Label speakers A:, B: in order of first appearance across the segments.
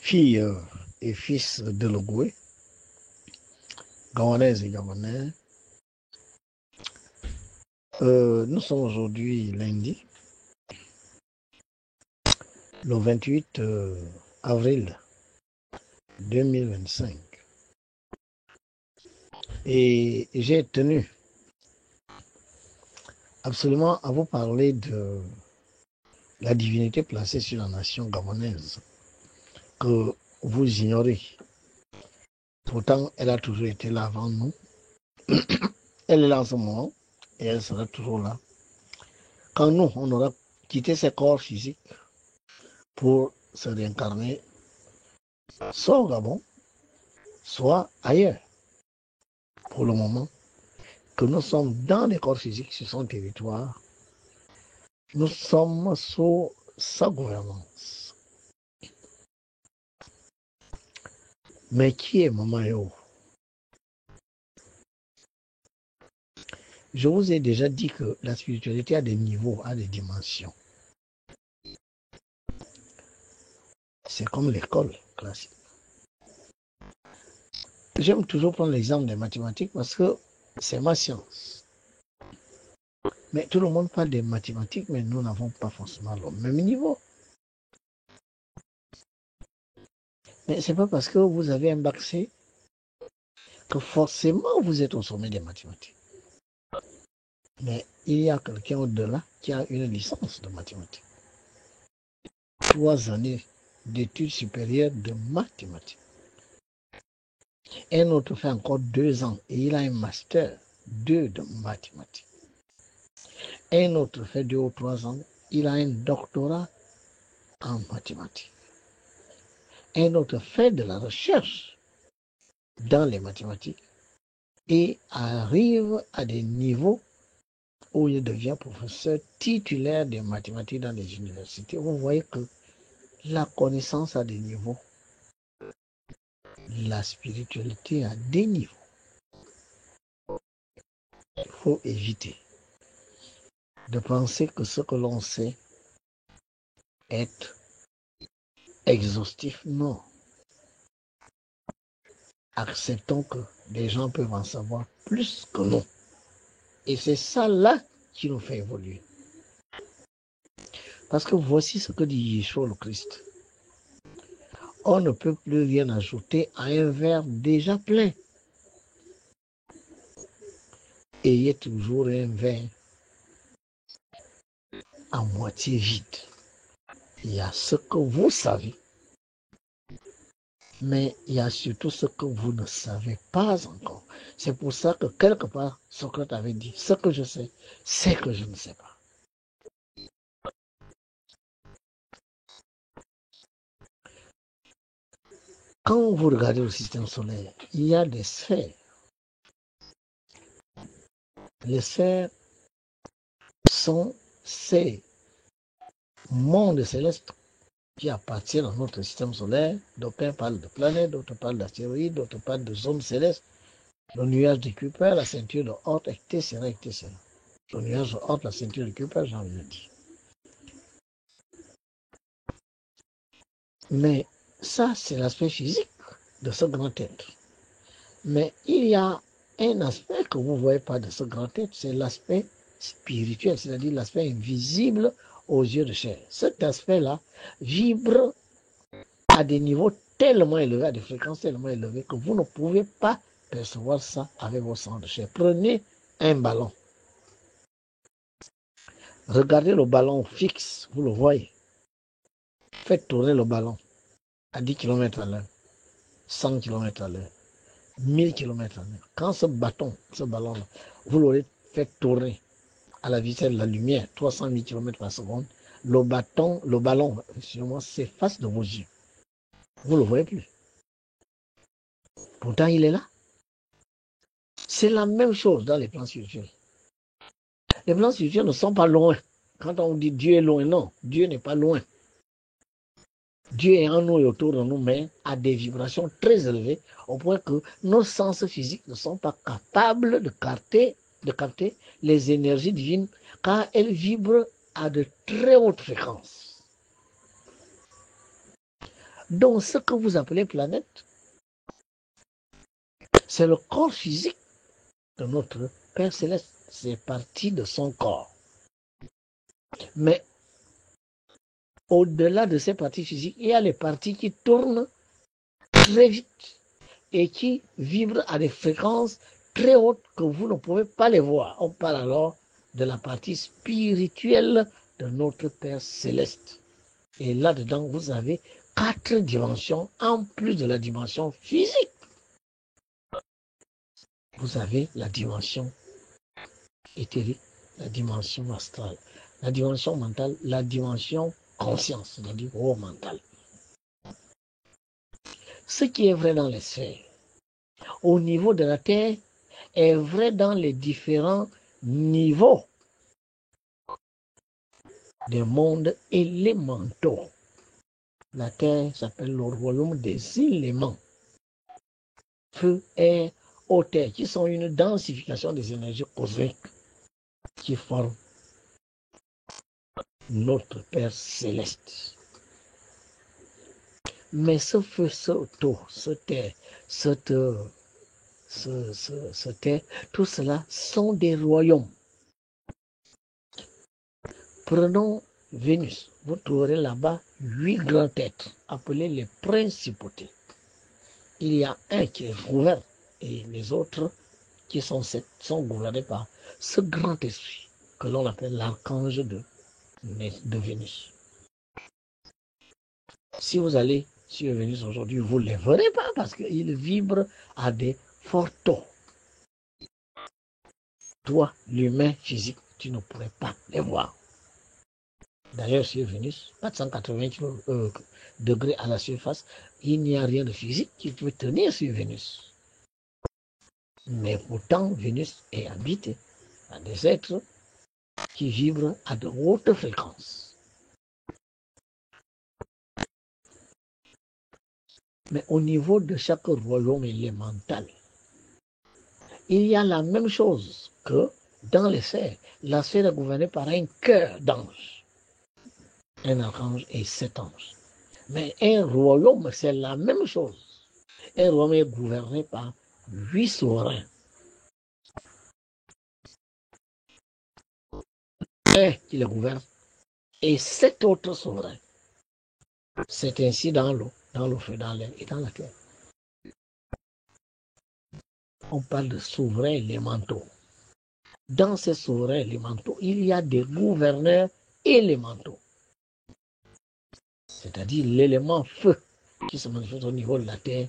A: filles et fils de Logoué, Gabonaises et Gabonais. Nous sommes aujourd'hui lundi, le 28 avril 2025. Et j'ai tenu absolument à vous parler de la divinité placée sur la nation gabonaise, que vous ignorez. Pourtant, elle a toujours été là avant nous. Elle est là en ce moment et elle sera toujours là. Quand nous, on aura quitté ce corps physique pour se réincarner, soit au Gabon, soit ailleurs. Pour le moment, que nous sommes dans les corps physiques sur son territoire, nous sommes sous sa gouvernance. Mais qui est Mama Yo? Je vous ai déjà dit que la spiritualité a des niveaux, a des dimensions. C'est comme l'école classique. J'aime toujours prendre l'exemple des mathématiques parce que c'est ma science. Mais tout le monde parle des mathématiques, mais nous n'avons pas forcément le même niveau. Mais ce n'est pas parce que vous avez un bac C que forcément vous êtes au sommet des mathématiques. Mais il y a quelqu'un au-delà qui a une licence de mathématiques. 3 années d'études supérieures de mathématiques. Un autre fait encore 2 ans et il a un master 2 de mathématiques. Un autre fait 2 ou 3 ans, il a un doctorat en mathématiques. Un autre fait de la recherche dans les mathématiques et arrive à des niveaux où il devient professeur titulaire des mathématiques dans les universités. Vous voyez que la connaissance a des niveaux. La spiritualité a des niveaux. Il faut éviter de penser que ce que l'on sait est exhaustif. Non. Acceptons que des gens peuvent en savoir plus que nous. Et c'est ça là qui nous fait évoluer. Parce que voici ce que dit Yeshua le Christ. On ne peut plus rien ajouter à un verre déjà plein. Ayez toujours un verre à moitié vide. Il y a ce que vous savez, mais il y a surtout ce que vous ne savez pas encore. C'est pour ça que quelque part, Socrate avait dit, ce que je sais, c'est que je ne sais pas. Quand vous regardez le système solaire, il y a des sphères. Les sphères sont ces mondes célestes qui appartiennent à notre système solaire. D'aucuns parlent de planètes, d'autres parlent d'astéroïdes, d'autres parlent de zones célestes. Le nuage de Kuiper, la ceinture de Oort, etc., etc. Le nuage de Oort, la ceinture de Kuiper, j'en ai dit. Mais ça, c'est l'aspect physique de ce grand être. Mais il y a un aspect que vous ne voyez pas de ce grand être, c'est l'aspect spirituel, c'est-à-dire l'aspect invisible aux yeux de chair. Cet aspect-là vibre à des niveaux tellement élevés, à des fréquences tellement élevées que vous ne pouvez pas percevoir ça avec vos sens de chair. Prenez un ballon. Regardez le ballon fixe, vous le voyez. Faites tourner le ballon à 10 km à l'heure, 100 km à l'heure, 1000 km à l'heure. Quand ce ballon-là, vous l'aurez fait tourner à la vitesse de la lumière, 300 000 km par seconde, le ballon, s'efface de vos yeux. Vous ne le voyez plus. Pourtant, il est là. C'est la même chose dans les plans spirituels. Les plans spirituels ne sont pas loin. Quand on dit Dieu est loin, non, Dieu n'est pas loin. Dieu est en nous et autour de nous, mais à des vibrations très élevées, au point que nos sens physiques ne sont pas capables de capter les énergies divines, car elles vibrent à de très hautes fréquences. Donc, ce que vous appelez planète, c'est le corps physique de notre Père Céleste. C'est partie de son corps. Mais au-delà de ces parties physiques, il y a les parties qui tournent très vite et qui vibrent à des fréquences très hautes que vous ne pouvez pas les voir. On parle alors de la partie spirituelle de notre Père Céleste. Et là-dedans, vous avez 4 dimensions en plus de la dimension physique. Vous avez la dimension éthérique, la dimension astrale, la dimension mentale, la dimension conscience, c'est-à-dire au mental. Ce qui est vrai dans les sphères, au niveau de la Terre, est vrai dans les différents niveaux des mondes élémentaux. La Terre s'appelle le royaume des éléments. Feu, air, eau, terre, qui sont une densification des énergies cosmiques qui forment notre Père Céleste. Mais ce feu, ce eau, ce terre, ce terre, tout cela sont des royaumes. Prenons Vénus. Vous trouverez là-bas 8 grands êtres appelés les principautés. Il y a un qui est gouverne et les autres qui sont gouvernés par ce grand esprit que l'on appelle l'archange de Vénus. Si vous allez sur Vénus aujourd'hui, vous ne les verrez pas parce qu'ils vibrent à des forts taux. Toi, l'humain physique, tu ne pourrais pas les voir. D'ailleurs, sur Vénus, 480 degrés à la surface, il n'y a rien de physique qui peut tenir sur Vénus. Mais pourtant, Vénus est habitée par des êtres qui vibrent à de hautes fréquences. Mais au niveau de chaque royaume élémental, il y a la même chose que dans les sphères. La sphère est gouvernée par un cœur d'ange, un archange et 7 anges. Mais un royaume, c'est la même chose. Un royaume est gouverné par 8 souverains. Un qui le gouverne et 7 autres souverains. C'est ainsi dans l'eau, dans le feu, dans l'air et dans la terre. On parle de souverains élémentaux. Dans ces souverains élémentaux, il y a des gouverneurs élémentaux. C'est-à-dire l'élément feu qui se manifeste au niveau de la terre.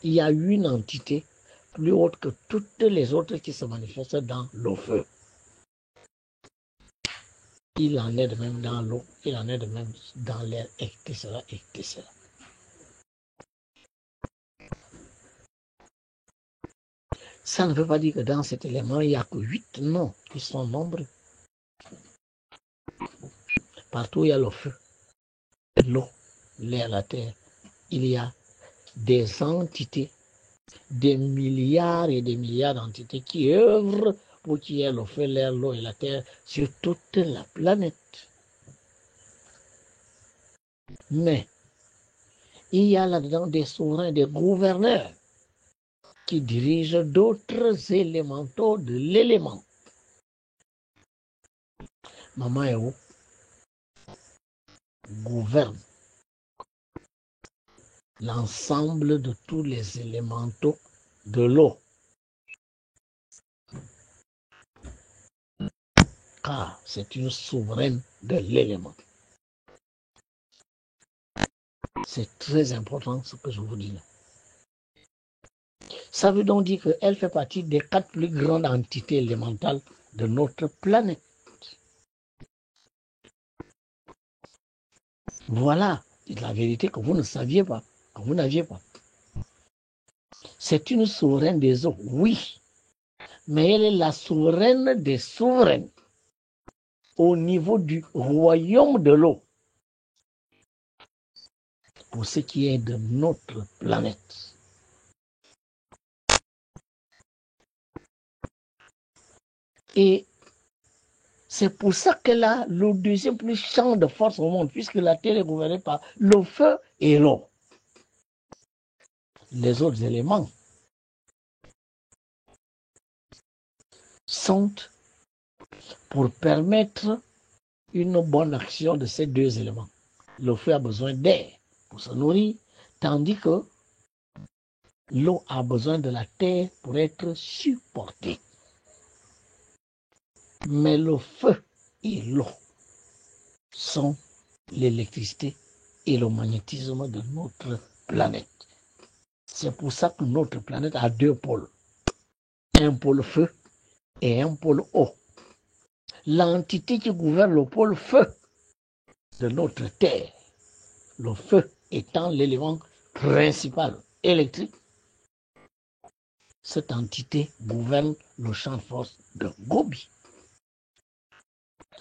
A: Il y a une entité plus haute que toutes les autres qui se manifestent dans le feu. Il en est de même dans l'eau, il en est de même dans l'air, etc., etc. Ça ne veut pas dire que dans cet élément, il n'y a que 8 noms qui sont nombreux. Partout, il y a le feu, l'eau, l'air, la terre. Il y a des entités, des milliards et des milliards d'entités qui œuvrent pour qu'il y ait le feu, l'air, l'eau et la terre sur toute la planète. Mais il y a là-dedans des souverains, des gouverneurs qui dirigent d'autres élémentaux de l'élément. Maman Eo gouverne l'ensemble de tous les élémentaux de l'eau. Car c'est une souveraine de l'élément. C'est très important ce que je vous dis là. Ça veut donc dire qu'elle fait partie des 4 plus grandes entités élémentales de notre planète. Voilà la vérité que vous ne saviez pas, que vous n'aviez pas. C'est une souveraine des eaux, oui, mais elle est la souveraine des souveraines au niveau du royaume de l'eau pour ce qui est de notre planète. Et c'est pour ça qu'elle a le deuxième plus champ de force au monde, puisque la Terre est gouvernée par le feu et l'eau. les autres éléments sont pour permettre une bonne action de ces deux éléments. Le feu a besoin d'air pour se nourrir, tandis que l'eau a besoin de la terre pour être supportée. Mais le feu et l'eau sont l'électricité et le magnétisme de notre planète. C'est pour ça que notre planète a deux pôles. Un pôle feu et un pôle eau. L'entité qui gouverne le pôle feu de notre Terre, le feu étant l'élément principal électrique, cette entité gouverne le champ de force de Gobi.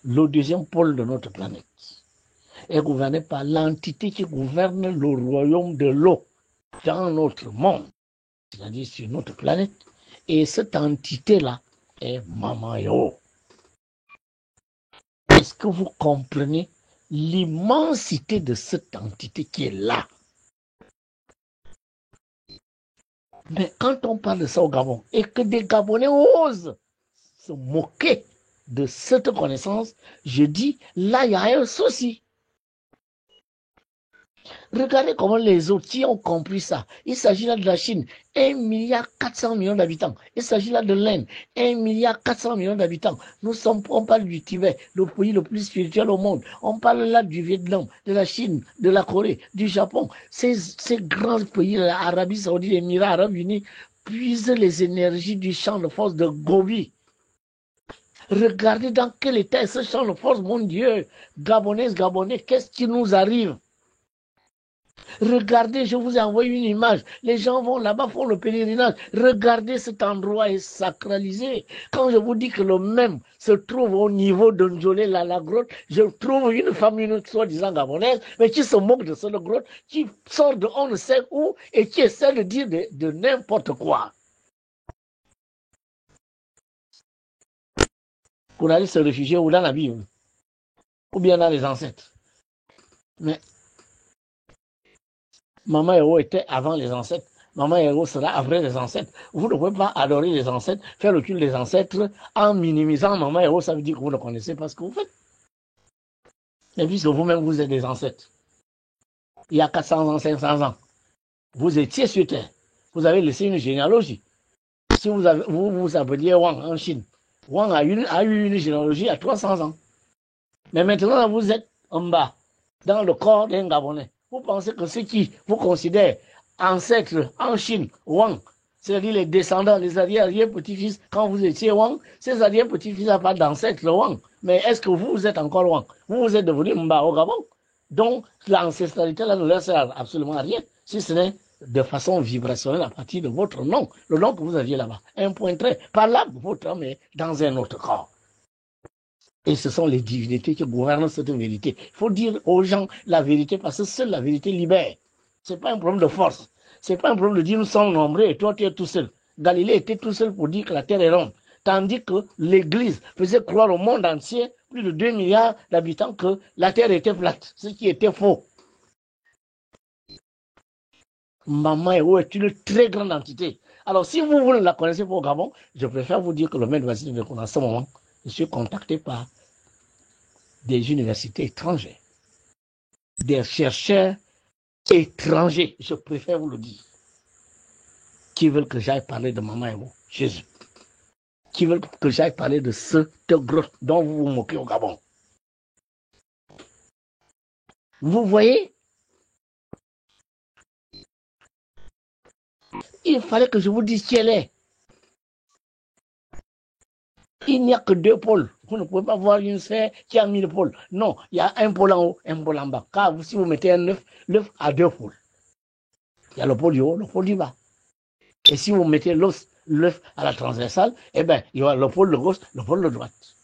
A: Le deuxième pôle de notre planète est gouverné par l'entité qui gouverne le royaume de l'eau dans notre monde, c'est-à-dire sur notre planète. Et cette entité-là est Mama Yao. Est-ce que vous comprenez l'immensité de cette entité qui est là? Mais quand on parle de ça au Gabon, et que des Gabonais osent se moquer de cette connaissance, je dis, là, il y a un souci. Regardez comment les autres qui ont compris ça. Il s'agit là de la Chine, 1,4 milliard d'habitants. Il s'agit là de l'Inde, 1,4 milliard d'habitants. On parle du Tibet, le pays le plus spirituel au monde. On parle là du Vietnam, de la Chine, de la Corée, du Japon. Ces grands pays, l'Arabie Saoudite, les Émirats Arabes Unis, puisent les énergies du champ de force de Gobi. Regardez dans quel état est ce champ de force, mon Dieu. Gabonais, qu'est-ce qui nous arrive? Regardez, je vous ai envoyé une image. Les gens vont là-bas, font le pèlerinage. Regardez, cet endroit est sacralisé. Quand je vous dis que le même se trouve au niveau de Njolé, la grotte, je trouve une femme, une soi-disant gabonaise, mais qui se moque de cette grotte, qui sort de on ne sait où et qui essaie de dire de n'importe quoi. Pour aller se réfugier ou dans la Bible, ou bien dans les ancêtres. Mais Maman Héros était avant les ancêtres. Maman Héros sera après les ancêtres. Vous ne pouvez pas adorer les ancêtres, faire le culte des ancêtres en minimisant Maman Héros. Ça veut dire que vous ne connaissez pas ce que vous faites. Et puisque vous-même, vous êtes des ancêtres. Il y a 400 ans, 500 ans, vous étiez sur Terre. Vous avez laissé une généalogie. Si vous vous appeliez Wang en Chine, Wang a eu une généalogie à 300 ans. Mais maintenant, vous êtes en bas, dans le corps d'un Gabonais. Vous pensez que ceux qui vous considèrent ancêtres en Chine, Wang, c'est-à-dire les descendants, les arrière-petits-fils, quand vous étiez Wang, ces arrière-petits-fils n'ont pas d'ancêtre Wang. Mais est-ce que vous êtes encore Wang? Vous êtes devenu Mba au Gabon. Donc, l'ancestralité là ne leur sert absolument à rien, si ce n'est de façon vibrationnelle à partir de votre nom, le nom que vous aviez là-bas. Un point très, pas là, votre nom, mais dans un autre corps. Et ce sont les divinités qui gouvernent cette vérité. Il faut dire aux gens la vérité parce que seule la vérité libère. Ce n'est pas un problème de force. Ce n'est pas un problème de dire nous sommes nombreux et toi tu es tout seul. Galilée était tout seul pour dire que la terre est ronde. Tandis que l'Église faisait croire au monde entier, plus de 2 milliards d'habitants, que la terre était plate. Ce qui était faux. Maman Héros est une très grande entité. Alors si vous ne la connaissez pas au Gabon, je préfère vous dire que le maître Vasile Ndokono, en ce moment, je suis contacté par des universités étrangères, des chercheurs étrangers, je préfère vous le dire, qui veulent que j'aille parler de Maman Héros, Jésus, qui veulent que j'aille parler de cette grotte dont vous vous moquez au Gabon. Vous voyez, il fallait que je vous dise qui elle est. Il n'y a que deux pôles. Vous ne pouvez pas voir une sphère qui a 1000 pôles. Non, il y a un pôle en haut, un pôle en bas. Car si vous mettez un œuf, l'œuf a deux pôles. Il y a le pôle du haut, le pôle du bas. Et si vous mettez l'œuf à la transversale, eh bien, il y aura le pôle de gauche, le pôle de droite.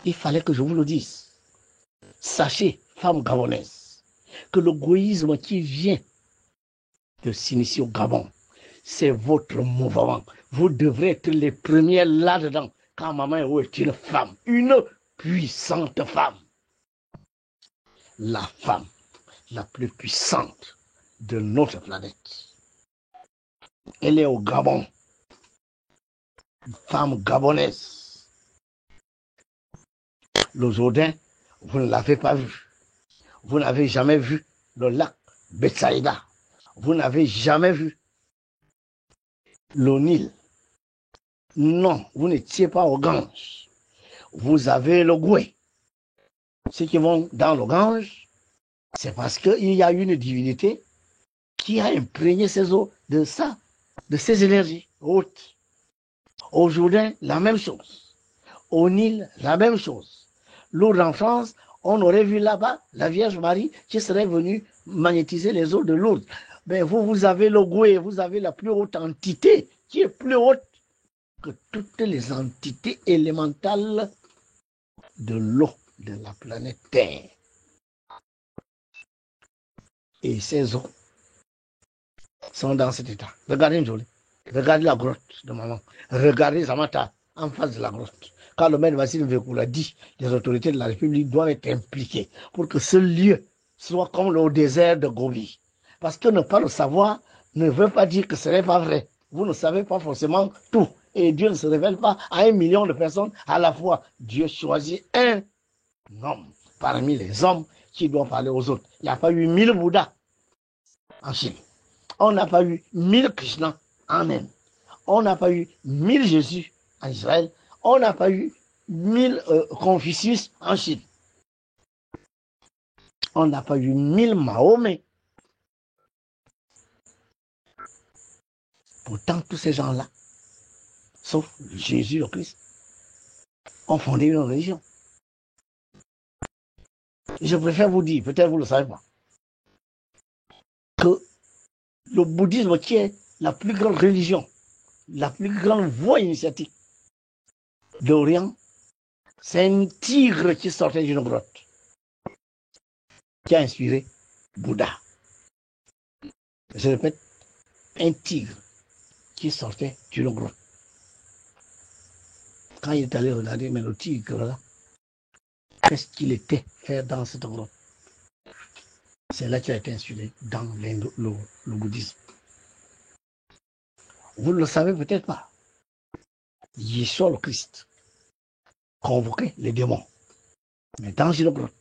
A: Il fallait que je vous le dise. Sachez, femmes gabonaises, que le goïsme qui vient de s'initier au Gabon, c'est votre mouvement. Vous devrez être les premiers là-dedans, car Maman Héros est une puissante femme. La femme la plus puissante de notre planète. Elle est au Gabon. Une femme gabonaise. Le Jourdain, vous ne l'avez pas vu. Vous n'avez jamais vu le lac Betsaïda. Vous n'avez jamais vu le Nil. Non, vous n'étiez pas au Gange. Vous avez le Goué. Ceux qui vont dans le Gange, c'est parce qu'il y a une divinité qui a imprégné ces eaux de ça, de ces énergies hautes. Au Jourdain, la même chose. Au Nil, la même chose. Lourdes en France, on aurait vu là-bas la Vierge Marie qui serait venue magnétiser les eaux de Lourdes. Mais vous avez le Goué, vous avez la plus haute entité qui est plus haute que toutes les entités élémentales de l'eau de la planète Terre. Et ces eaux sont dans cet état. Regardez Njoli, regardez la grotte de maman, regardez Zamata en face de la grotte. Quand le maire Vassile Mvekou l'a dit, les autorités de la République doivent être impliquées pour que ce lieu soit comme le désert de Gobi. Parce que ne pas le savoir ne veut pas dire que ce n'est pas vrai. Vous ne savez pas forcément tout. Et Dieu ne se révèle pas à 1 million de personnes à la fois. Dieu choisit un homme parmi les hommes qui doit parler aux autres. Il n'y a pas eu 1000 Bouddhas en Chine. On n'a pas eu 1000 Krishna en Inde. On n'a pas eu 1000 Jésus en Israël. On n'a pas eu 1000 Confucius en Chine. On n'a pas eu 1000 Mahomet. Pourtant, tous ces gens-là, sauf Jésus le Christ, ont fondé une religion. Je préfère vous dire, peut-être vous ne le savez pas, que le bouddhisme, qui est la plus grande religion, la plus grande voie initiatique d'Orient, c'est un tigre qui sortait d'une grotte, qui a inspiré Bouddha. Je répète, un tigre qui sortait d'une grotte. Quand il est allé regarder, mais le tigre là, qu'est-ce qu'il était faire dans cette grotte? C'est là qu'il a été inspiré dans le bouddhisme. Vous ne le savez peut-être pas. Yeshua le Christ convoquait les démons, mais dans une grotte.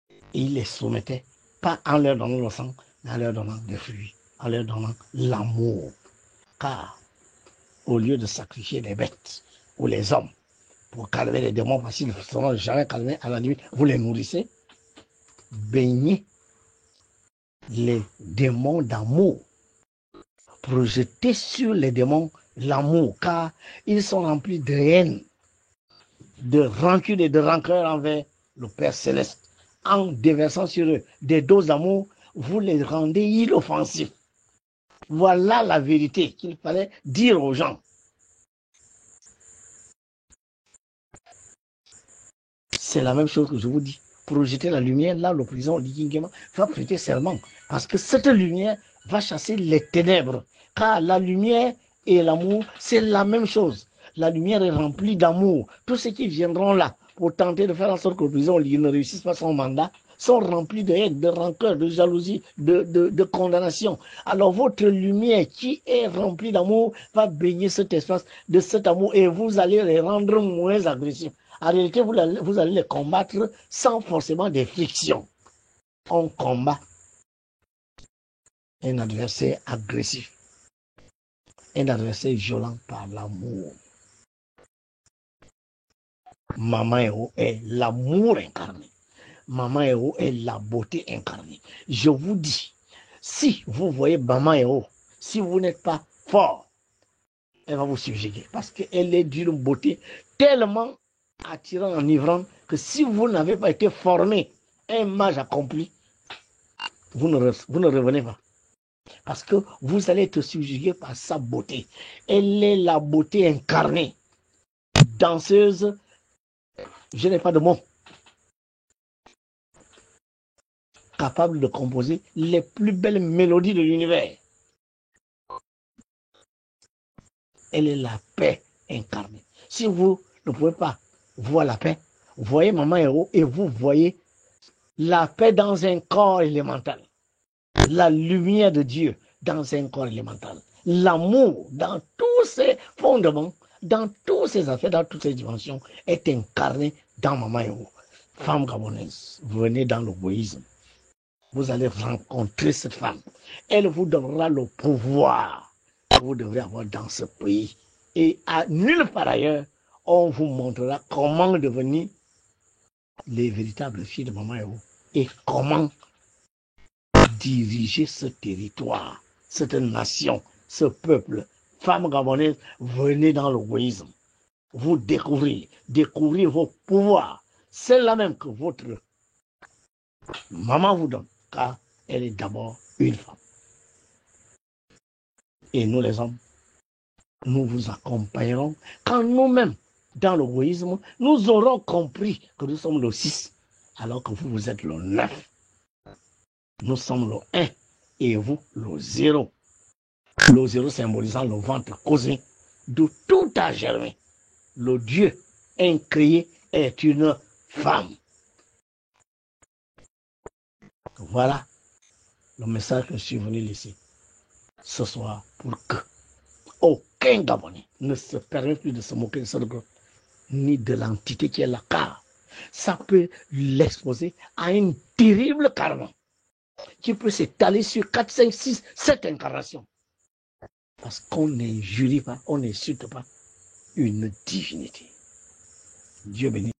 A: Et il les soumettait, pas en leur donnant le sang, mais en leur donnant des fruits, en leur donnant l'amour. Car au lieu de sacrifier les bêtes ou les hommes pour calmer les démons, parce qu'ils ne seront jamais calmés à la nuit, vous les nourrissez, baignez les démons d'amour. Projetez sur les démons l'amour, car ils sont remplis de haine, de rancune et de rancœur envers le Père Céleste. En déversant sur eux des doses d'amour, vous les rendez inoffensifs. Voilà la vérité qu'il fallait dire aux gens. C'est la même chose que je vous dis. Projeter la lumière, là, le président Oligingema va prêter serment. Parce que cette lumière va chasser les ténèbres. Car la lumière et l'amour, c'est la même chose. La lumière est remplie d'amour. Tous ceux qui viendront là pour tenter de faire en sorte que le président ne réussisse pas son mandat sont remplis de haine, de rancœur, de jalousie, de condamnation. Alors votre lumière qui est remplie d'amour va baigner cet espace de cet amour et vous allez les rendre moins agressifs. En réalité, vous allez les combattre sans forcément des frictions. On combat un adversaire agressif, un adversaire violent par l'amour. Maman Héros est l'amour incarné. Maman Héros est la beauté incarnée. Je vous dis, si vous voyez Maman Héros, si vous n'êtes pas fort, elle va vous subjuguer parce qu'elle est d'une beauté tellement attirant, enivrant, que si vous n'avez pas été formé, un mage accompli, vous ne revenez pas. Parce que vous allez être subjugué par sa beauté. Elle est la beauté incarnée. Danseuse, je n'ai pas de mots. Capable de composer les plus belles mélodies de l'univers. Elle est la paix incarnée. Si vous ne pouvez pas voir la paix, voyez Maman Héros et vous voyez la paix dans un corps élémental. la lumière de Dieu dans un corps élémental, l'amour dans tous ses fondements, dans tous ses affaires, dans toutes ses dimensions, est incarné dans Maman Yoro. Femme gabonaise, venez dans l'égoïsme. Vous allez rencontrer cette femme. Elle vous donnera le pouvoir que vous devrez avoir dans ce pays. Et à nulle part ailleurs, on vous montrera comment devenir les véritables filles de Maman Yoro et comment diriger ce territoire, cette nation, ce peuple. Femmes gabonaises, venez dans l'égoïsme. Vous découvrir vos pouvoirs. C'est là même que votre maman vous donne, car elle est d'abord une femme. Et nous les hommes, nous vous accompagnerons quand nous-mêmes, dans l'égoïsme, nous aurons compris que nous sommes le 6, alors que vous, vous êtes le 9. Nous sommes le 1 et vous, le 0. Le 0 symbolisant le ventre causé de tout a germé. Le Dieu incréé est une femme. Voilà le message que je suis venu laisser ce soir pour que aucun Gabonais ne se permette plus de se moquer de cette grotte, ni de l'entité qui est là, car ça peut l'exposer à un terrible karma qui peut s'étaler sur 4, 5, 6, 7 incarnations. Parce qu'on n'injurie pas, on n'insulte pas une divinité. Dieu bénit.